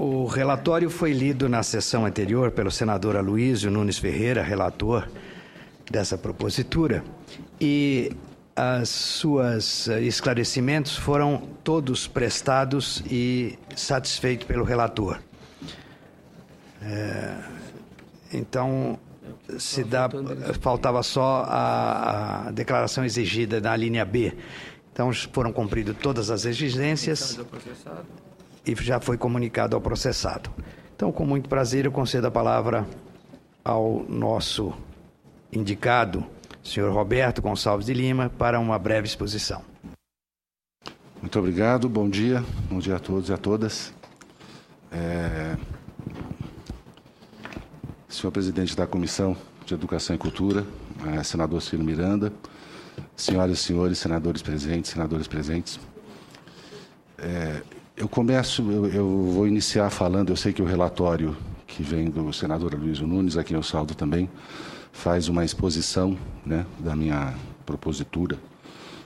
O relatório foi lido na sessão anterior pelo senador Aloysio Nunes Ferreira, relator dessa propositura, e as suas esclarecimentos foram todos prestados e satisfeitos pelo relator. Então, faltava só a declaração exigida na linha B. Então, foram cumpridas todas as exigências e já foi comunicado ao processado. Então, com muito prazer, eu concedo a palavra ao nosso indicado, senhor Roberto Gonçalves de Lima, para uma breve exposição. Muito obrigado, bom dia a todos e a todas. Senhor presidente da Comissão de Educação e Cultura, senador Ciro Miranda, senhoras e senhores, senadores presentes. Eu vou iniciar falando, eu sei que o relatório que vem do senador Aloysio Nunes, a quem eu saúdo também, faz uma exposição, né, da minha propositura,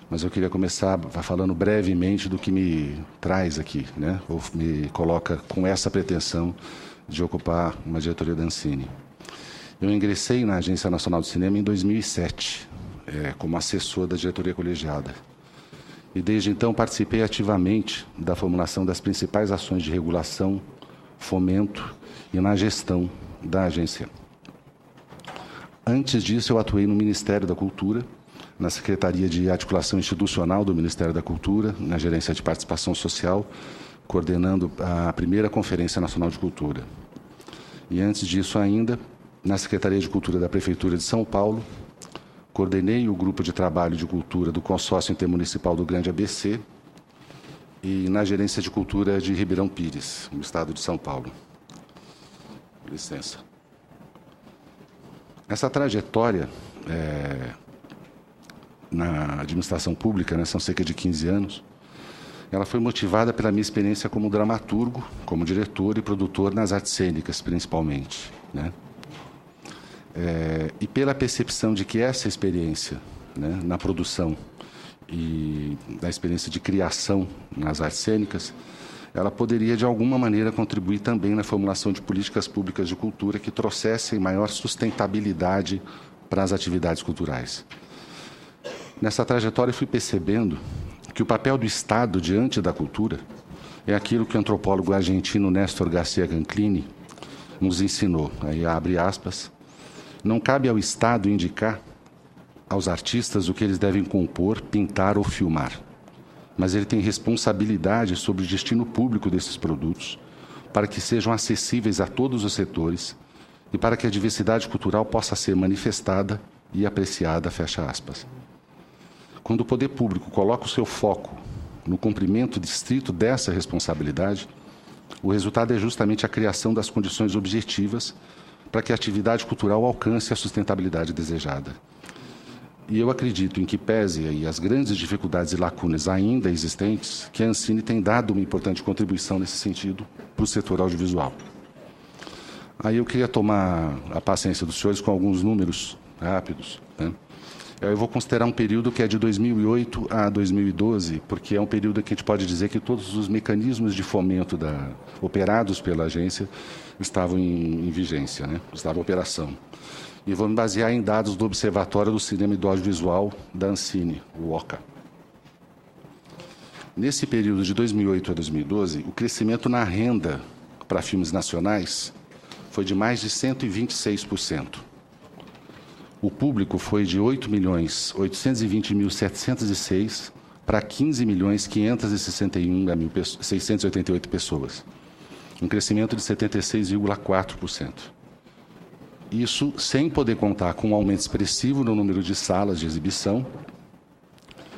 mas eu queria começar falando brevemente do que me traz aqui, né, ou me coloca com essa pretensão de ocupar uma diretoria da Ancine. Eu ingressei na Agência Nacional do Cinema em 2007, como assessor da diretoria colegiada. E desde então participei ativamente da formulação das principais ações de regulação, fomento e na gestão da agência. Antes disso, eu atuei no Ministério da Cultura, na Secretaria de Articulação Institucional do Ministério da Cultura, na Gerência de Participação Social, coordenando a primeira Conferência Nacional de Cultura. E antes disso ainda, na Secretaria de Cultura da Prefeitura de São Paulo, coordenei o grupo de trabalho de cultura do Consórcio Intermunicipal do Grande ABC e na Gerência de Cultura de Ribeirão Pires, no estado de São Paulo. Licença. Essa trajetória na administração pública, né, são cerca de 15 anos, ela foi motivada pela minha experiência como dramaturgo, como diretor e produtor nas artes cênicas, principalmente, né? E pela percepção de que essa experiência, né, na produção e da experiência de criação nas artes cênicas, ela poderia, de alguma maneira, contribuir também na formulação de políticas públicas de cultura que trouxessem maior sustentabilidade para as atividades culturais. Nessa trajetória, eu fui percebendo que o papel do Estado diante da cultura é aquilo que o antropólogo argentino Néstor García Canclini nos ensinou. Aí abre aspas. Não cabe ao Estado indicar aos artistas o que eles devem compor, pintar ou filmar, mas ele tem responsabilidade sobre o destino público desses produtos, para que sejam acessíveis a todos os setores e para que a diversidade cultural possa ser manifestada e apreciada, fecha aspas. Quando o poder público coloca o seu foco no cumprimento estrito dessa responsabilidade, o resultado é justamente a criação das condições objetivas para que a atividade cultural alcance a sustentabilidade desejada. E eu acredito, em que pese aí as grandes dificuldades e lacunas ainda existentes, que a Ancine tem dado uma importante contribuição nesse sentido para o setor audiovisual. Aí eu queria tomar a paciência dos senhores com alguns números rápidos, né? Eu vou considerar um período que é de 2008 a 2012, porque é um período que a gente pode dizer que todos os mecanismos de fomento operados pela agência estavam em vigência, né? Estavam em operação. E vou me basear em dados do Observatório do Cinema e do Audiovisual da Ancine, o OCA. Nesse período de 2008 a 2012, o crescimento na renda para filmes nacionais foi de mais de 126%. O público foi de 8.820.706 para 15.561.688 pessoas. Um crescimento de 76,4%. Isso sem poder contar com um aumento expressivo no número de salas de exibição,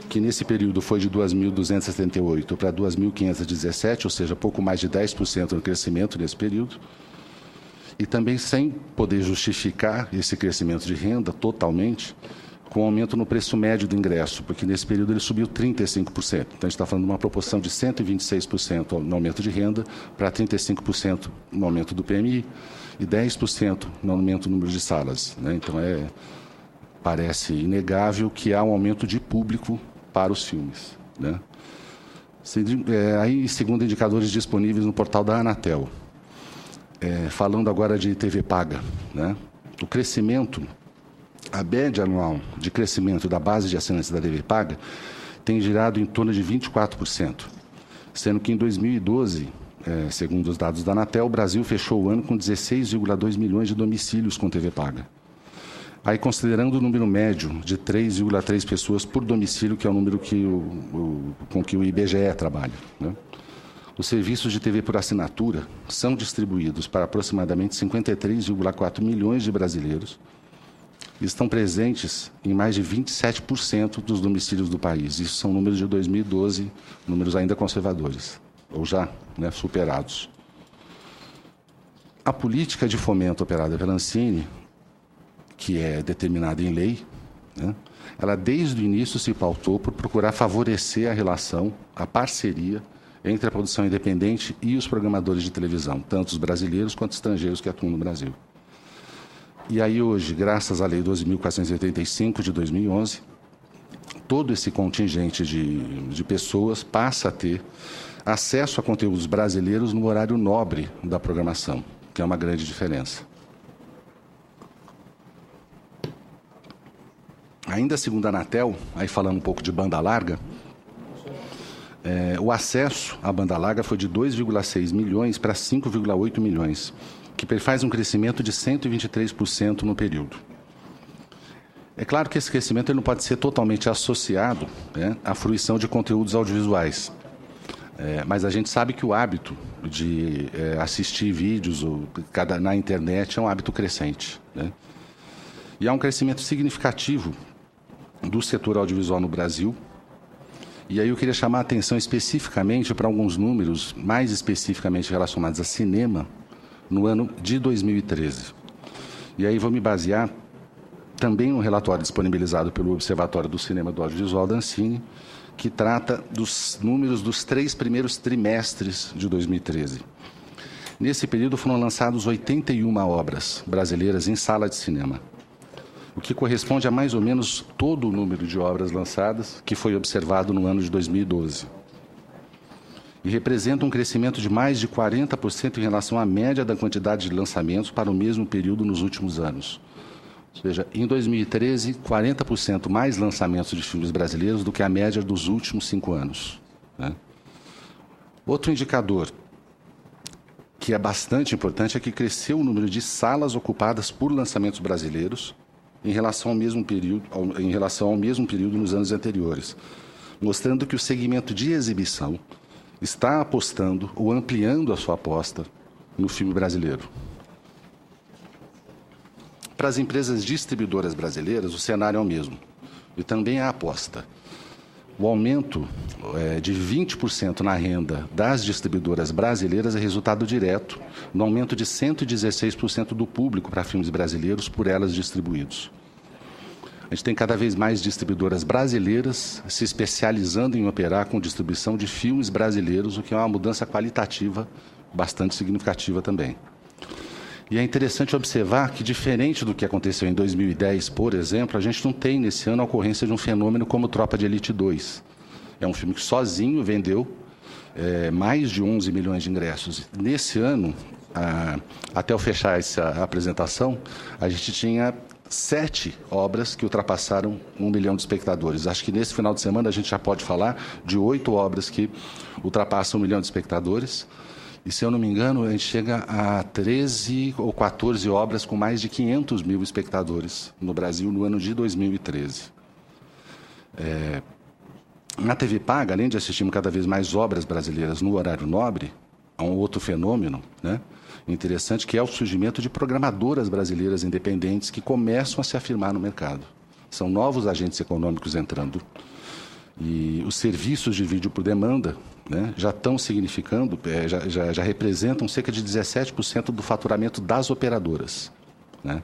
que nesse período foi de 2.278 para 2.517, ou seja, pouco mais de 10% no crescimento nesse período. E também sem poder justificar esse crescimento de renda totalmente com aumento no preço médio do ingresso, porque nesse período ele subiu 35%. Então, a gente está falando de uma proporção de 126% no aumento de renda para 35% no aumento do PMI e 10% no aumento do número de salas, né? Então, parece inegável que há um aumento de público para os filmes, né? Aí, segundo indicadores disponíveis no portal da Anatel, Falando agora de TV paga, né? O crescimento, a média anual de crescimento da base de assinantes da TV paga tem girado em torno de 24%, sendo que em 2012, segundo os dados da Anatel, o Brasil fechou o ano com 16,2 milhões de domicílios com TV paga. Aí, considerando o número médio de 3,3 pessoas por domicílio, que é o número com que o IBGE trabalha, né? Os serviços de TV por assinatura são distribuídos para aproximadamente 53,4 milhões de brasileiros e estão presentes em mais de 27% dos domicílios do país. Isso são números de 2012, números ainda conservadores, ou já, né, superados. A política de fomento operada pela Ancine, que é determinada em lei, né, ela desde o início se pautou por procurar favorecer a relação, a parceria entre a produção independente e os programadores de televisão, tanto os brasileiros quanto os estrangeiros que atuam no Brasil. E aí hoje, graças à Lei 12.485 de 2011, todo esse contingente de pessoas passa a ter acesso a conteúdos brasileiros no horário nobre da programação, que é uma grande diferença. Ainda segundo a Anatel, aí falando um pouco de banda larga, o acesso à banda larga foi de 2,6 milhões para 5,8 milhões, que faz um crescimento de 123% no período. É claro que esse crescimento ele não pode ser totalmente associado, né, à fruição de conteúdos audiovisuais. Mas a gente sabe que o hábito de assistir vídeos na internet é um hábito crescente, né? E há um crescimento significativo do setor audiovisual no Brasil. E aí eu queria chamar a atenção especificamente para alguns números, mais especificamente relacionados a cinema, no ano de 2013. E aí vou me basear também no relatório disponibilizado pelo Observatório do Cinema do Audiovisual da Ancine, que trata dos números dos 3 primeiros trimestres de 2013. Nesse período foram lançadas 81 obras brasileiras em sala de cinema, o que corresponde a mais ou menos todo o número de obras lançadas que foi observado no ano de 2012. E representa um crescimento de mais de 40% em relação à média da quantidade de lançamentos para o mesmo período nos últimos anos. Ou seja, em 2013, 40% mais lançamentos de filmes brasileiros do que a média dos últimos 5 anos, né? Outro indicador que é bastante importante é que cresceu o número de salas ocupadas por lançamentos brasileiros em relação ao mesmo período nos anos anteriores, mostrando que o segmento de exibição está apostando ou ampliando a sua aposta no filme brasileiro. Para as empresas distribuidoras brasileiras, o cenário é o mesmo, e também a aposta. O aumento de 20% na renda das distribuidoras brasileiras é resultado direto no aumento de 116% do público para filmes brasileiros por elas distribuídos. A gente tem cada vez mais distribuidoras brasileiras se especializando em operar com distribuição de filmes brasileiros, o que é uma mudança qualitativa bastante significativa também. E é interessante observar que, diferente do que aconteceu em 2010, por exemplo, a gente não tem nesse ano a ocorrência de um fenômeno como Tropa de Elite 2. É um filme que sozinho vendeu mais de 11 milhões de ingressos. Nesse ano, até eu fechar essa apresentação, a gente tinha 7 obras que ultrapassaram 1 milhão de espectadores. Acho que nesse final de semana a gente já pode falar de 8 obras que ultrapassam 1 milhão de espectadores. E, se eu não me engano, a gente chega a 13 ou 14 obras com mais de 500 mil espectadores no Brasil no ano de 2013. Na TV paga, além de assistirmos cada vez mais obras brasileiras no horário nobre, há um outro fenômeno, né, interessante, que é o surgimento de programadoras brasileiras independentes que começam a se afirmar no mercado. São novos agentes econômicos entrando. E os serviços de vídeo por demanda, né, já estão significando, já representam cerca de 17% do faturamento das operadoras, né?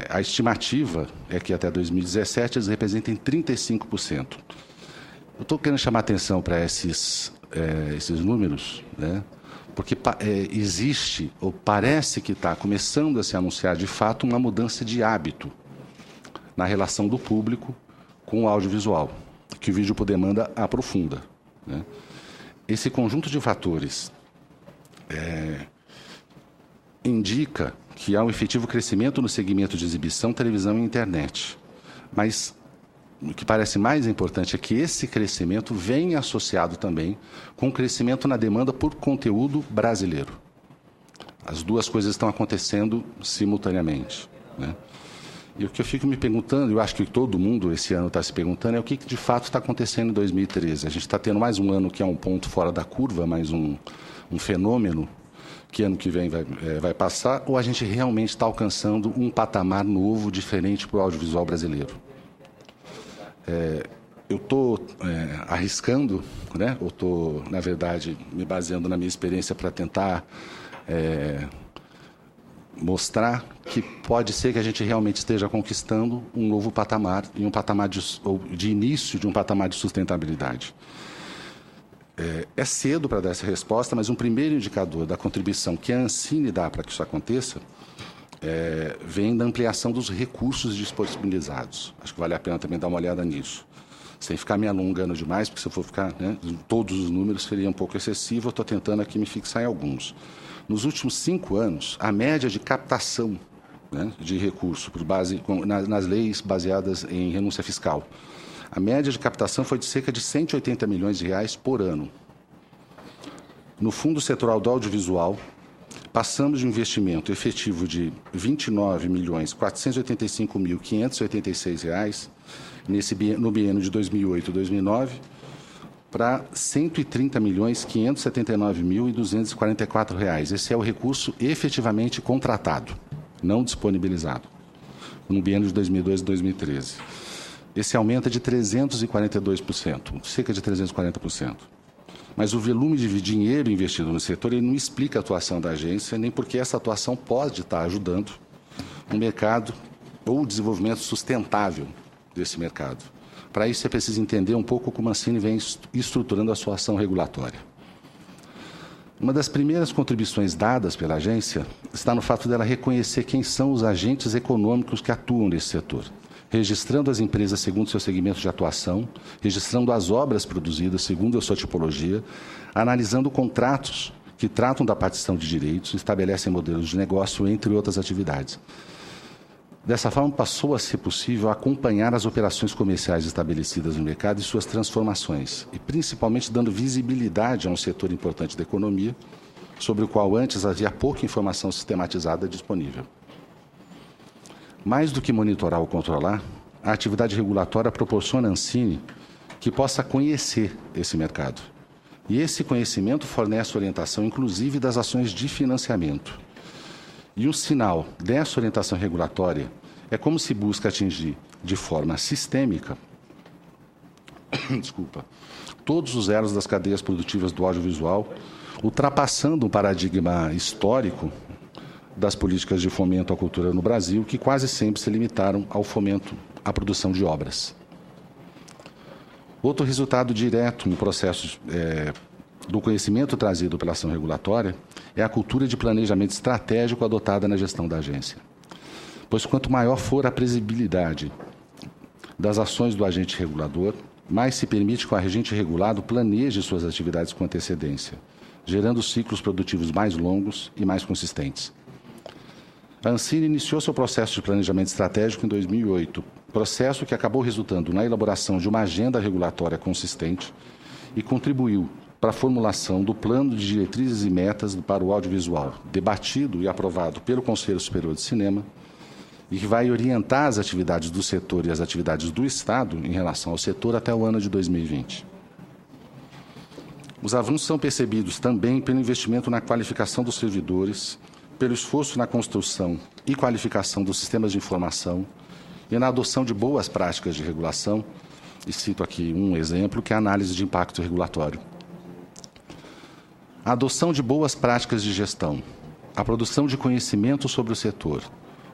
A estimativa é que até 2017 eles representem 35%. Eu estou querendo chamar a atenção para esses números, né, porque existe, ou parece que está começando a se anunciar de fato, uma mudança de hábito na relação do público com o audiovisual, que o vídeo por demanda aprofunda, né? Esse conjunto de fatores indica que há um efetivo crescimento no segmento de exibição, televisão e internet. Mas o que parece mais importante é que esse crescimento vem associado também com o crescimento na demanda por conteúdo brasileiro. As duas coisas estão acontecendo simultaneamente, né? E o que eu fico me perguntando, eu acho que todo mundo esse ano está se perguntando, é o que de fato está acontecendo em 2013. A gente está tendo mais um ano que é um ponto fora da curva, mais um fenômeno que ano que vem vai passar, ou a gente realmente está alcançando um patamar novo, diferente para o audiovisual brasileiro? Eu estou arriscando, né? Eu estou, na verdade, me baseando na minha experiência para tentar mostrar que pode ser que a gente realmente esteja conquistando um novo patamar, e um patamar de início de um patamar de sustentabilidade. É cedo para dar essa resposta, mas um primeiro indicador da contribuição que a Ancine dá para que isso aconteça vem da ampliação dos recursos disponibilizados. Acho que vale a pena também dar uma olhada nisso. Sem ficar me alongando demais, porque se eu for ficar, né, todos os números seria um pouco excessivo, eu estou tentando aqui me fixar em alguns. Nos últimos 5 anos, a média de captação, né, de recurso nas leis baseadas em renúncia fiscal, a média de captação foi de cerca de 180 milhões de reais por ano. No Fundo Setorial do Audiovisual, passamos de um investimento efetivo de R$ 29.485.586 no biênio de 2008 e 2009 para R$ 130.579.244. Esse é o recurso efetivamente contratado, não disponibilizado, no biênio de 2002 e 2013. Esse aumenta de 342%, cerca de 340%. Mas o volume de dinheiro investido no setor ele não explica a atuação da agência, nem porque essa atuação pode estar ajudando o mercado ou o desenvolvimento sustentável desse mercado. Para isso, é preciso entender um pouco como a Ancine vem estruturando a sua ação regulatória. Uma das primeiras contribuições dadas pela agência está no fato dela reconhecer quem são os agentes econômicos que atuam nesse setor, registrando as empresas segundo seu segmento de atuação, registrando as obras produzidas segundo a sua tipologia, analisando contratos que tratam da partição de direitos, estabelecem modelos de negócio, entre outras atividades. Dessa forma, passou a ser possível acompanhar as operações comerciais estabelecidas no mercado e suas transformações, e principalmente dando visibilidade a um setor importante da economia, sobre o qual antes havia pouca informação sistematizada disponível. Mais do que monitorar ou controlar, a atividade regulatória proporciona à Ancine que possa conhecer esse mercado. E esse conhecimento fornece orientação, inclusive, das ações de financiamento. E um sinal dessa orientação regulatória é como se busca atingir, de forma sistêmica, todos os elos das cadeias produtivas do audiovisual, ultrapassando um paradigma histórico das políticas de fomento à cultura no Brasil, que quase sempre se limitaram ao fomento à produção de obras. Outro resultado direto no processo do conhecimento trazido pela ação regulatória é a cultura de planejamento estratégico adotada na gestão da agência. Pois quanto maior for a previsibilidade das ações do agente regulador, mais se permite que o agente regulado planeje suas atividades com antecedência, gerando ciclos produtivos mais longos e mais consistentes. A Ancine iniciou seu processo de planejamento estratégico em 2008, processo que acabou resultando na elaboração de uma agenda regulatória consistente e contribuiu para a formulação do plano de diretrizes e metas para o audiovisual, debatido e aprovado pelo Conselho Superior de Cinema, e que vai orientar as atividades do setor e as atividades do Estado em relação ao setor até o ano de 2020. Os avanços são percebidos também pelo investimento na qualificação dos servidores, pelo esforço na construção e qualificação dos sistemas de informação e na adoção de boas práticas de regulação, e cito aqui um exemplo, que é a análise de impacto regulatório. A adoção de boas práticas de gestão, a produção de conhecimento sobre o setor,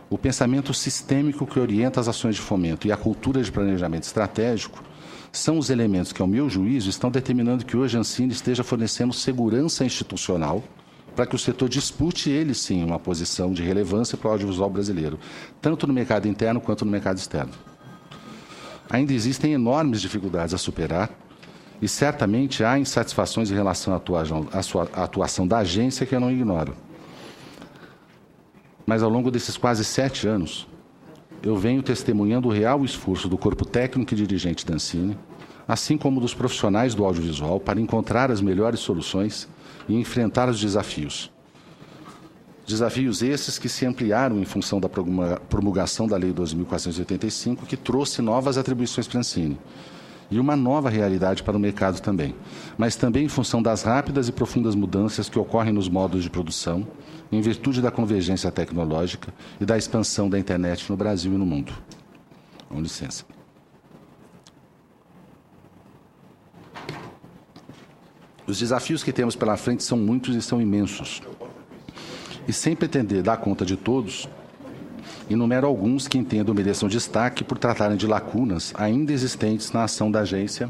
o pensamento sistêmico que orienta as ações de fomento e a cultura de planejamento estratégico são os elementos que, ao meu juízo, estão determinando que hoje a Ancine esteja fornecendo segurança institucional para que o setor dispute, ele sim, uma posição de relevância para o audiovisual brasileiro, tanto no mercado interno quanto no mercado externo. Ainda existem enormes dificuldades a superar e certamente há insatisfações em relação à atuação da agência que eu não ignoro. mas ao longo desses quase 7 anos, eu venho testemunhando o real esforço do corpo técnico e dirigente da Ancine, assim como dos profissionais do audiovisual, para encontrar as melhores soluções e enfrentar os desafios. Desafios esses que se ampliaram em função da promulgação da Lei 12.485, que trouxe novas atribuições para a Ancine e uma nova realidade para o mercado também, mas também em função das rápidas e profundas mudanças que ocorrem nos modos de produção, em virtude da convergência tecnológica e da expansão da internet no Brasil e no mundo. Com licença. Os desafios que temos pela frente são muitos e são imensos. E sem pretender dar conta de todos, enumero alguns que entendo mereçam destaque por tratarem de lacunas ainda existentes na ação da agência,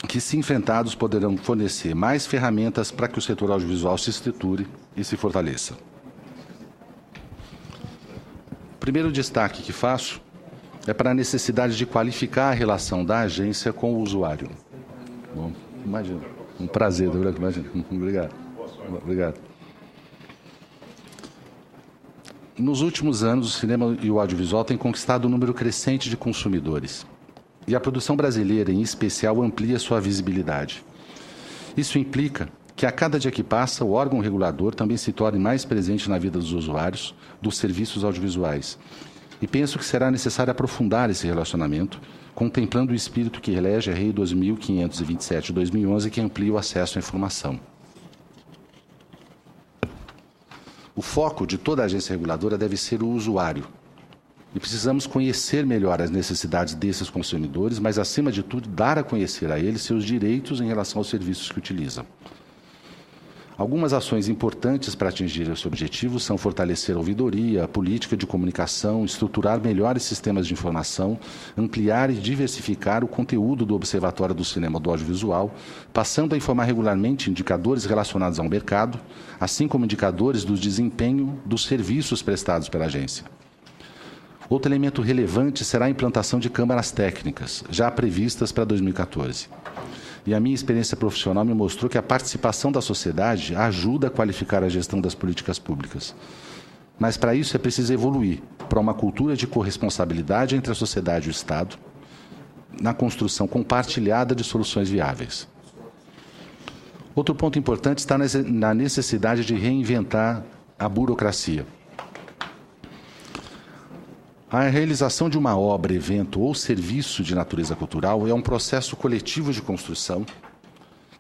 que, se enfrentados, poderão fornecer mais ferramentas para que o setor audiovisual se estruture e se fortaleça. O primeiro destaque que faço é para a necessidade de qualificar a relação da agência com o usuário. Bom, imagina, um prazer, imagina. Obrigado. Obrigado. Nos últimos anos, o cinema e o audiovisual têm conquistado um número crescente de consumidores. E a produção brasileira, em especial, amplia sua visibilidade. Isso implica que, a cada dia que passa, o órgão regulador também se torne mais presente na vida dos usuários dos serviços audiovisuais. E penso que será necessário aprofundar esse relacionamento, contemplando o espírito que elege a Lei 12.527 de 2011, que amplia o acesso à informação. O foco de toda a agência reguladora deve ser o usuário. E precisamos conhecer melhor as necessidades desses consumidores, mas, acima de tudo, dar a conhecer a eles seus direitos em relação aos serviços que utilizam. Algumas ações importantes para atingir esse objetivo são fortalecer a ouvidoria, a política de comunicação, estruturar melhores sistemas de informação, ampliar e diversificar o conteúdo do Observatório do Cinema do Audiovisual, passando a informar regularmente indicadores relacionados ao mercado, assim como indicadores do desempenho dos serviços prestados pela agência. Outro elemento relevante será a implantação de câmaras técnicas, já previstas para 2014. E a minha experiência profissional me mostrou que a participação da sociedade ajuda a qualificar a gestão das políticas públicas. Mas, para isso, é preciso evoluir para uma cultura de corresponsabilidade entre a sociedade e o Estado, na construção compartilhada de soluções viáveis. Outro ponto importante está na necessidade de reinventar a burocracia. A realização de uma obra, evento ou serviço de natureza cultural é um processo coletivo de construção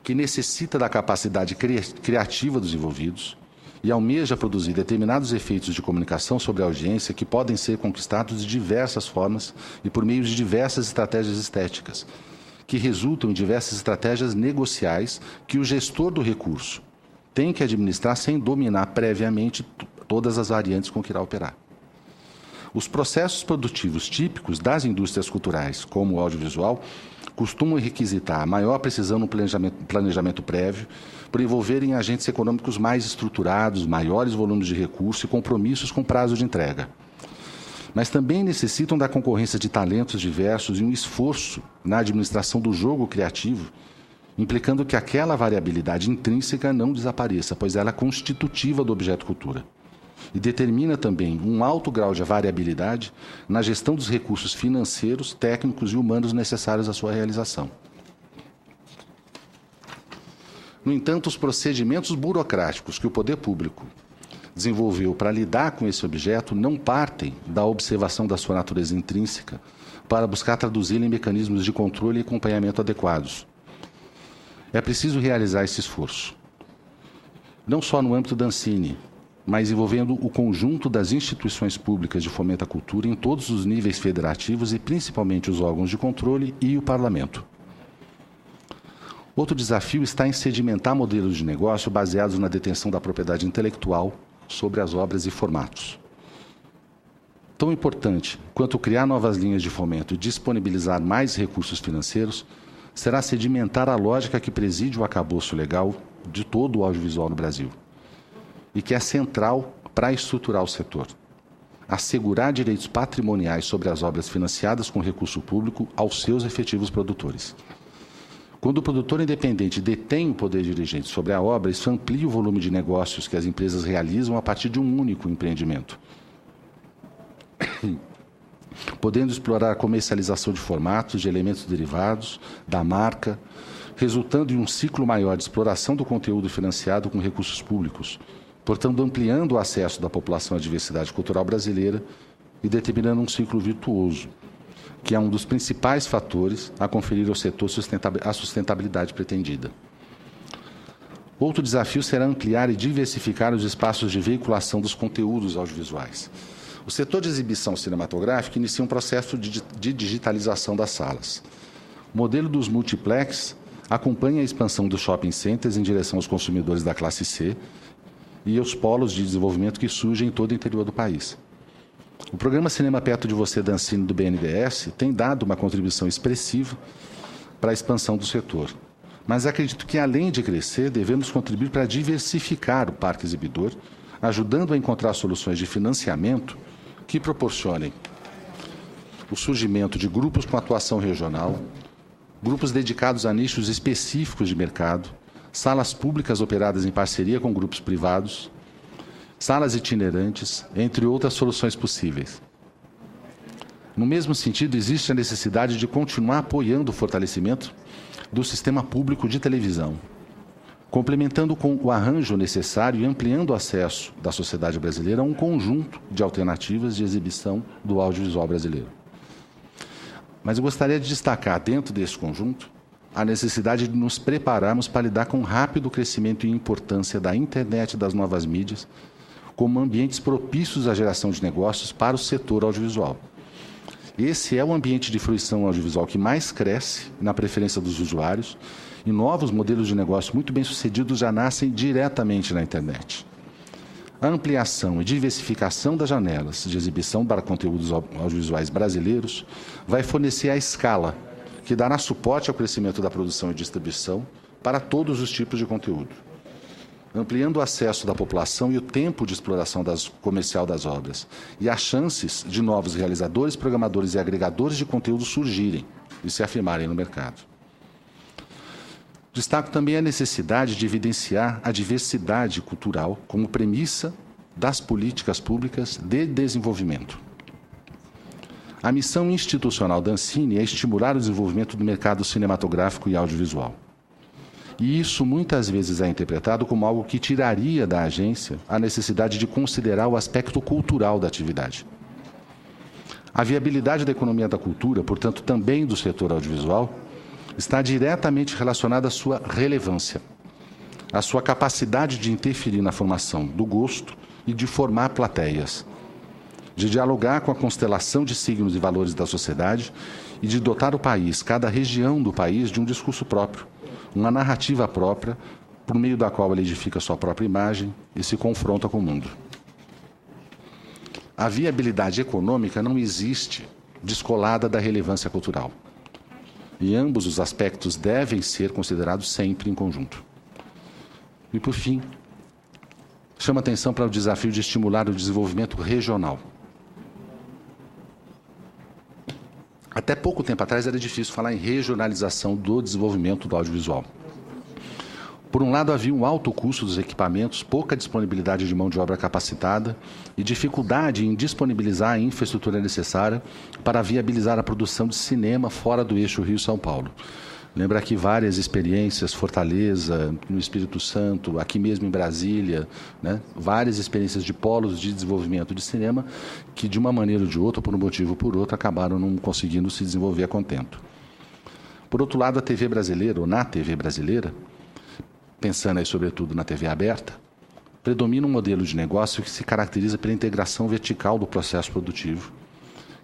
que necessita da capacidade criativa dos envolvidos e almeja produzir determinados efeitos de comunicação sobre a audiência que podem ser conquistados de diversas formas e por meio de diversas estratégias estéticas, que resultam em diversas estratégias negociais que o gestor do recurso tem que administrar sem dominar previamente todas as variantes com que irá operar. Os processos produtivos típicos das indústrias culturais, como o audiovisual, costumam requisitar maior precisão no planejamento prévio, por envolverem agentes econômicos mais estruturados, maiores volumes de recursos e compromissos com prazo de entrega. Mas também necessitam da concorrência de talentos diversos e um esforço na administração do jogo criativo, implicando que aquela variabilidade intrínseca não desapareça, pois ela é constitutiva do objeto cultura. E determina também um alto grau de variabilidade na gestão dos recursos financeiros, técnicos e humanos necessários à sua realização. No entanto, os procedimentos burocráticos que o poder público desenvolveu para lidar com esse objeto não partem da observação da sua natureza intrínseca para buscar traduzi-lo em mecanismos de controle e acompanhamento adequados. É preciso realizar esse esforço, não só no âmbito da Ancine, mas envolvendo o conjunto das instituições públicas de fomento à cultura em todos os níveis federativos e principalmente os órgãos de controle e o Parlamento. Outro desafio está em sedimentar modelos de negócio baseados na detenção da propriedade intelectual sobre as obras e formatos. Tão importante quanto criar novas linhas de fomento e disponibilizar mais recursos financeiros será sedimentar a lógica que preside o arcabouço legal de todo o audiovisual no Brasil e que é central para estruturar o setor. Assegurar direitos patrimoniais sobre as obras financiadas com recurso público aos seus efetivos produtores. Quando o produtor independente detém o poder dirigente sobre a obra, isso amplia o volume de negócios que as empresas realizam a partir de um único empreendimento, podendo explorar a comercialização de formatos, de elementos derivados, da marca, resultando em um ciclo maior de exploração do conteúdo financiado com recursos públicos, portanto ampliando o acesso da população à diversidade cultural brasileira e determinando um ciclo virtuoso, que é um dos principais fatores a conferir ao setor a sustentabilidade pretendida. Outro desafio será ampliar e diversificar os espaços de veiculação dos conteúdos audiovisuais. O setor de exibição cinematográfica inicia um processo de digitalização das salas. O modelo dos multiplex acompanha a expansão dos shopping centers em direção aos consumidores da classe C e aos polos de desenvolvimento que surgem em todo o interior do país. O programa Cinema Perto de Você da Ancine do BNDES tem dado uma contribuição expressiva para a expansão do setor. Mas acredito que, além de crescer, devemos contribuir para diversificar o parque exibidor, ajudando a encontrar soluções de financiamento que proporcionem o surgimento de grupos com atuação regional, grupos dedicados a nichos específicos de mercado, salas públicas operadas em parceria com grupos privados, salas itinerantes, entre outras soluções possíveis. No mesmo sentido, existe a necessidade de continuar apoiando o fortalecimento do sistema público de televisão, complementando com o arranjo necessário e ampliando o acesso da sociedade brasileira a um conjunto de alternativas de exibição do audiovisual brasileiro. Mas eu gostaria de destacar, dentro desse conjunto, a necessidade de nos prepararmos para lidar com o rápido crescimento e importância da internet e das novas mídias, como ambientes propícios à geração de negócios para o setor audiovisual. Esse é o ambiente de fruição audiovisual que mais cresce na preferência dos usuários e novos modelos de negócio muito bem-sucedidos já nascem diretamente na internet. A ampliação e diversificação das janelas de exibição para conteúdos audiovisuais brasileiros vai fornecer a escala que dará suporte ao crescimento da produção e distribuição para todos os tipos de conteúdo, ampliando o acesso da população e o tempo de exploração comercial das obras, e as chances de novos realizadores, programadores e agregadores de conteúdo surgirem e se afirmarem no mercado. Destaco também a necessidade de evidenciar a diversidade cultural como premissa das políticas públicas de desenvolvimento. A missão institucional da Ancine é estimular o desenvolvimento do mercado cinematográfico e audiovisual. E isso muitas vezes é interpretado como algo que tiraria da agência a necessidade de considerar o aspecto cultural da atividade. A viabilidade da economia da cultura, portanto também do setor audiovisual, está diretamente relacionada à sua relevância, à sua capacidade de interferir na formação do gosto e de formar plateias, de dialogar com a constelação de signos e valores da sociedade e de dotar o país, cada região do país, de um discurso próprio, uma narrativa própria, por meio da qual ele edifica sua própria imagem e se confronta com o mundo. A viabilidade econômica não existe descolada da relevância cultural. E ambos os aspectos devem ser considerados sempre em conjunto. E, por fim, chama atenção para o desafio de estimular o desenvolvimento regional. Até pouco tempo atrás era difícil falar em regionalização do desenvolvimento do audiovisual. Por um lado, havia um alto custo dos equipamentos, pouca disponibilidade de mão de obra capacitada e dificuldade em disponibilizar a infraestrutura necessária para viabilizar a produção de cinema fora do eixo Rio-São Paulo. Lembra aqui várias experiências, Fortaleza, no Espírito Santo, aqui mesmo em Brasília, né? Várias experiências de polos de desenvolvimento de cinema que, de uma maneira ou de outra, por um motivo ou por outro, acabaram não conseguindo se desenvolver a contento. Por outro lado, a TV brasileira, ou na TV brasileira, pensando aí sobretudo na TV aberta, predomina um modelo de negócio que se caracteriza pela integração vertical do processo produtivo,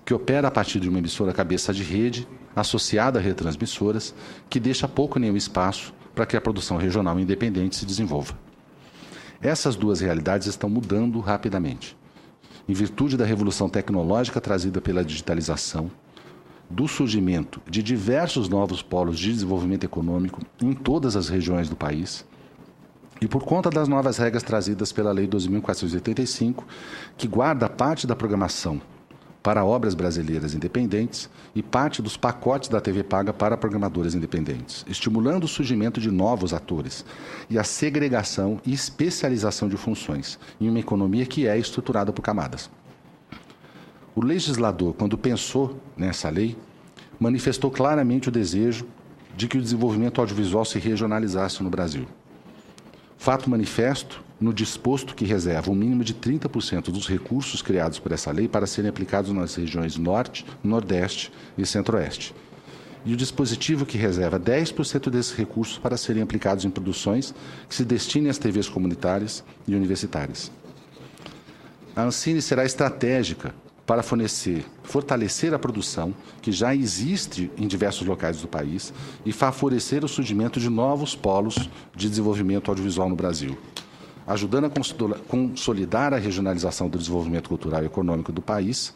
que opera a partir de uma emissora cabeça de rede, associada a retransmissoras, que deixa pouco nenhum espaço para que a produção regional independente se desenvolva. Essas duas realidades estão mudando rapidamente, em virtude da revolução tecnológica trazida pela digitalização, do surgimento de diversos novos polos de desenvolvimento econômico em todas as regiões do país e por conta das novas regras trazidas pela Lei 2.485, que guarda parte da programação para obras brasileiras independentes e parte dos pacotes da TV paga para programadores independentes, estimulando o surgimento de novos atores e a segregação e especialização de funções em uma economia que é estruturada por camadas. O legislador, quando pensou nessa lei, manifestou claramente o desejo de que o desenvolvimento audiovisual se regionalizasse no Brasil. Fato manifesto no disposto que reserva um mínimo de 30% dos recursos criados por essa lei para serem aplicados nas regiões Norte, Nordeste e Centro-Oeste. E o dispositivo que reserva 10% desses recursos para serem aplicados em produções que se destinem às TVs comunitárias e universitárias. A Ancine será estratégica para fortalecer a produção que já existe em diversos locais do país e favorecer o surgimento de novos polos de desenvolvimento audiovisual no Brasil, ajudando a consolidar a regionalização do desenvolvimento cultural e econômico do país.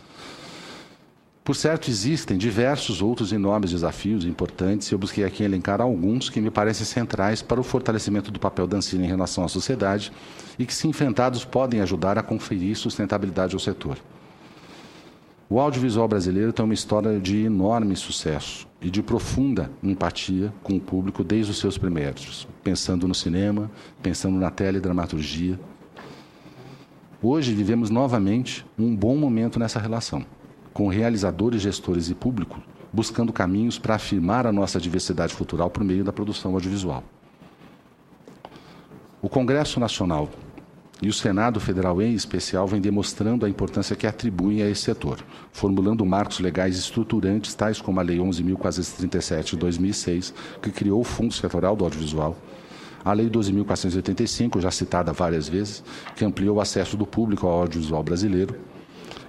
Por certo, existem diversos outros enormes desafios importantes e eu busquei aqui elencar alguns que me parecem centrais para o fortalecimento do papel da Ancine em relação à sociedade e que, se enfrentados, podem ajudar a conferir sustentabilidade ao setor. O audiovisual brasileiro tem uma história de enorme sucesso e de profunda empatia com o público desde os seus primórdios, pensando no cinema, pensando na teledramaturgia. Hoje vivemos novamente um bom momento nessa relação, com realizadores, gestores e público buscando caminhos para afirmar a nossa diversidade cultural por meio da produção audiovisual. O Congresso Nacional e o Senado Federal, em especial, vem demonstrando a importância que atribuem a esse setor, formulando marcos legais estruturantes, tais como a Lei 11.437 de 2006, que criou o Fundo Setorial do Audiovisual, a Lei 12.485, já citada várias vezes, que ampliou o acesso do público ao audiovisual brasileiro,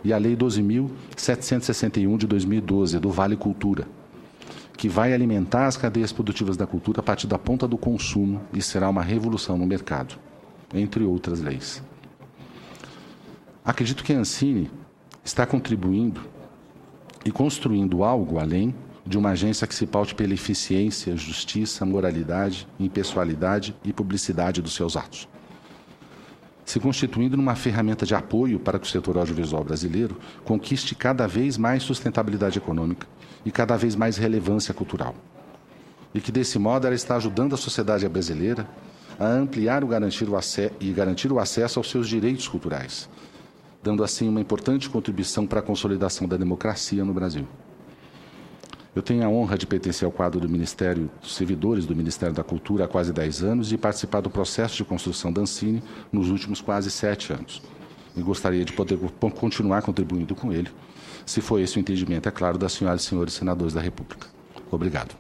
e a Lei 12.761 de 2012, do Vale Cultura, que vai alimentar as cadeias produtivas da cultura a partir da ponta do consumo e será uma revolução no mercado, entre outras leis. Acredito que a Ancine está contribuindo e construindo algo além de uma agência que se paute pela eficiência, justiça, moralidade, impessoalidade e publicidade dos seus atos, se constituindo numa ferramenta de apoio para que o setor audiovisual brasileiro conquiste cada vez mais sustentabilidade econômica e cada vez mais relevância cultural. E que, desse modo, ela está ajudando a sociedade brasileira a ampliar e garantir o acesso aos seus direitos culturais, dando assim uma importante contribuição para a consolidação da democracia no Brasil. Eu tenho a honra de pertencer ao quadro do Ministério, dos servidores do Ministério da Cultura há quase 10 anos e participar do processo de construção da Ancine nos últimos quase 7 anos. E gostaria de poder continuar contribuindo com ele, se for esse o entendimento, é claro, das senhoras e senhores senadores da República. Obrigado.